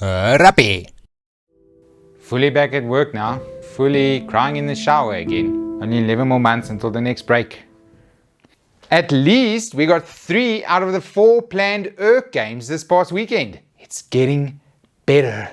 Rugby. Fully back at work now. Fully crying in the shower again. Only 11 more months until the next break. At least we got 3 out of the 4 planned URC games this past weekend. It's getting better.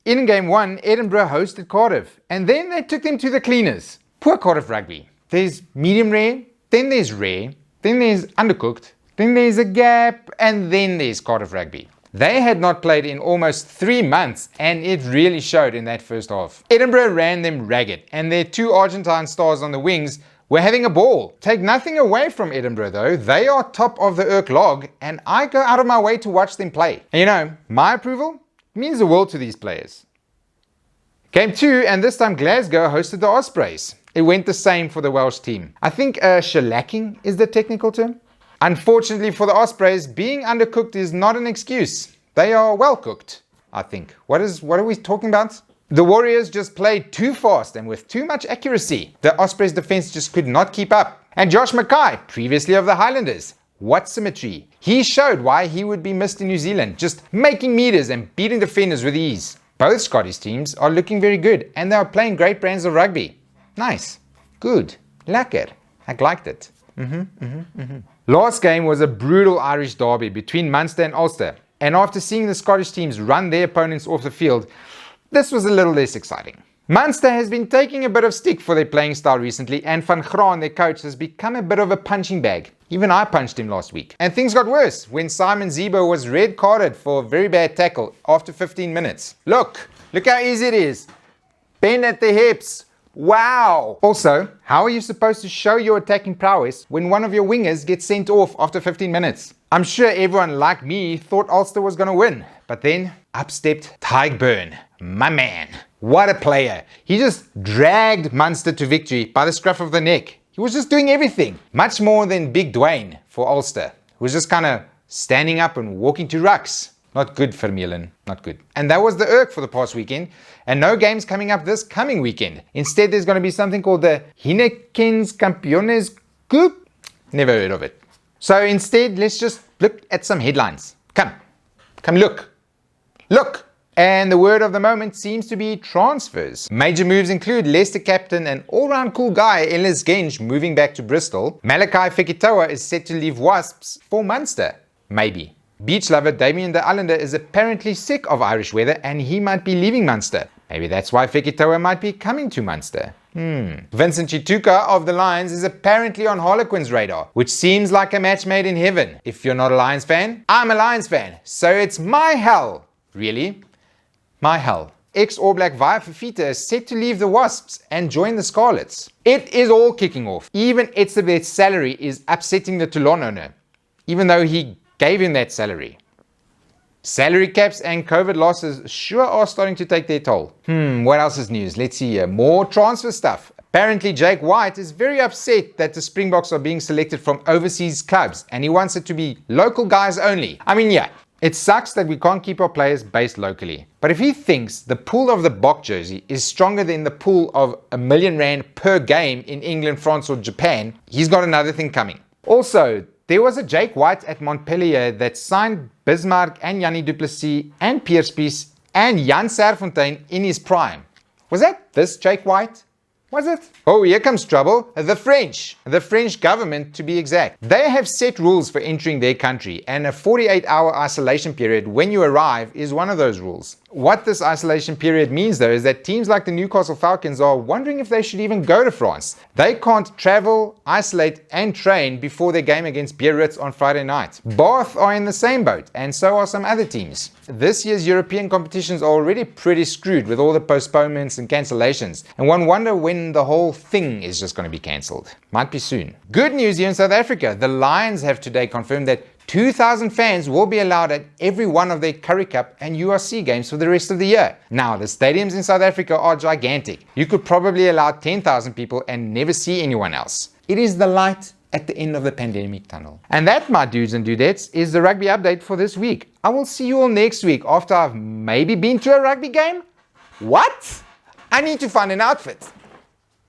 In game 1, Edinburgh hosted Cardiff, and then they took them to the cleaners. Poor Cardiff rugby. There's medium rare, then there's rare, then there's undercooked, then there's a gap, and then there's Cardiff rugby. They had not played in almost 3 months, and it really showed in that first half. Edinburgh ran them ragged, and their 2 Argentine stars on the wings were having a ball. Take nothing away from Edinburgh though, they are top of the URC log, and I go out of my way to watch them play. And you know, my approval means the world to these players. Game 2, and this time Glasgow hosted the Ospreys. It went the same for the Welsh team. I think shellacking is the technical term. Unfortunately for the Ospreys, being undercooked is not an excuse. They are well cooked, I think. What are we talking about? The Warriors just played too fast and with too much accuracy. The Ospreys defense just could not keep up. And Josh Mackay, previously of the Highlanders, what symmetry. He showed why he would be missed in New Zealand, just making meters and beating defenders with ease. Both Scottish teams are looking very good and they are playing great brands of rugby. Nice. Good. Lekker. I liked it. Last game was a brutal Irish derby between Munster and Ulster. And after seeing the Scottish teams run their opponents off the field, this was a little less exciting. Munster has been taking a bit of stick for their playing style recently, and Van Graan, their coach, has become a bit of a punching bag. Even I punched him last week. And things got worse when Simon Zebo was red carded for a very bad tackle after 15 minutes. Look how easy it is. Bend at the hips. Wow! Also, how are you supposed to show your attacking prowess when one of your wingers gets sent off after 15 minutes? I'm sure everyone like me thought Ulster was going to win, but then up stepped Tyburn, my man. What a player. He just dragged Munster to victory by the scruff of the neck. He was just doing everything. Much more than Big Dwayne for Ulster, who was just kind of standing up and walking to rucks. Not good for Milan, not good. And that was the URC for the past weekend, and no games coming up this coming weekend. Instead, there's going to be something called the Heinekens Kampiones Cup. Never heard of it. So instead, let's just look at some headlines. Come look. Look! And the word of the moment seems to be transfers. Major moves include Leicester captain and all-round cool guy Ellis Genge moving back to Bristol. Malachi Fekitoa is set to leave Wasps for Munster. Maybe. Beach lover Damien de Allende is apparently sick of Irish weather and he might be leaving Munster. Maybe that's why Fekitoa might be coming to Munster. Vincent Chituka of the Lions is apparently on Harlequin's radar, which seems like a match made in heaven. If you're not a Lions fan, I'm a Lions fan, so it's my hell. Really? My hell. Ex-All Black Via Fafita is set to leave the Wasps and join the Scarlets. It is all kicking off. Even Etzebeth's salary is upsetting the Toulon owner, even though he gave him that salary. Salary caps and COVID losses sure are starting to take their toll. What else is news? Let's see here. More transfer stuff. Apparently Jake White is very upset that the Springboks are being selected from overseas clubs and he wants it to be local guys only. I mean, yeah, it sucks that we can't keep our players based locally. But if he thinks the pool of the Bok jersey is stronger than the pool of R1 million per game in England, France or Japan, he's got another thing coming. Also, there was a Jake White at Montpellier that signed Bismarck and Yanni Duplessis and Pierre Spies and Jan Serfontein in his prime. Was that this Jake White? Was it? Oh, here comes trouble. The French government to be exact. They have set rules for entering their country, and a 48-hour isolation period when you arrive is one of those rules. What this isolation period means though is that teams like the Newcastle Falcons are wondering if they should even go to France. They can't travel, isolate and train before their game against Biarritz on Friday night. Bath are in the same boat, and so are some other teams. This year's European competitions are already pretty screwed with all the postponements and cancellations, and one wonder when the whole thing is just going to be cancelled. Might be soon. Good news here in South Africa. The Lions have today confirmed that 2,000 fans will be allowed at every one of their Currie Cup and URC games for the rest of the year. Now, the stadiums in South Africa are gigantic. You could probably allow 10,000 people and never see anyone else. It is the light at the end of the pandemic tunnel. And that, my dudes and dudettes, is the rugby update for this week. I will see you all next week after I've maybe been to a rugby game. What? I need to find an outfit.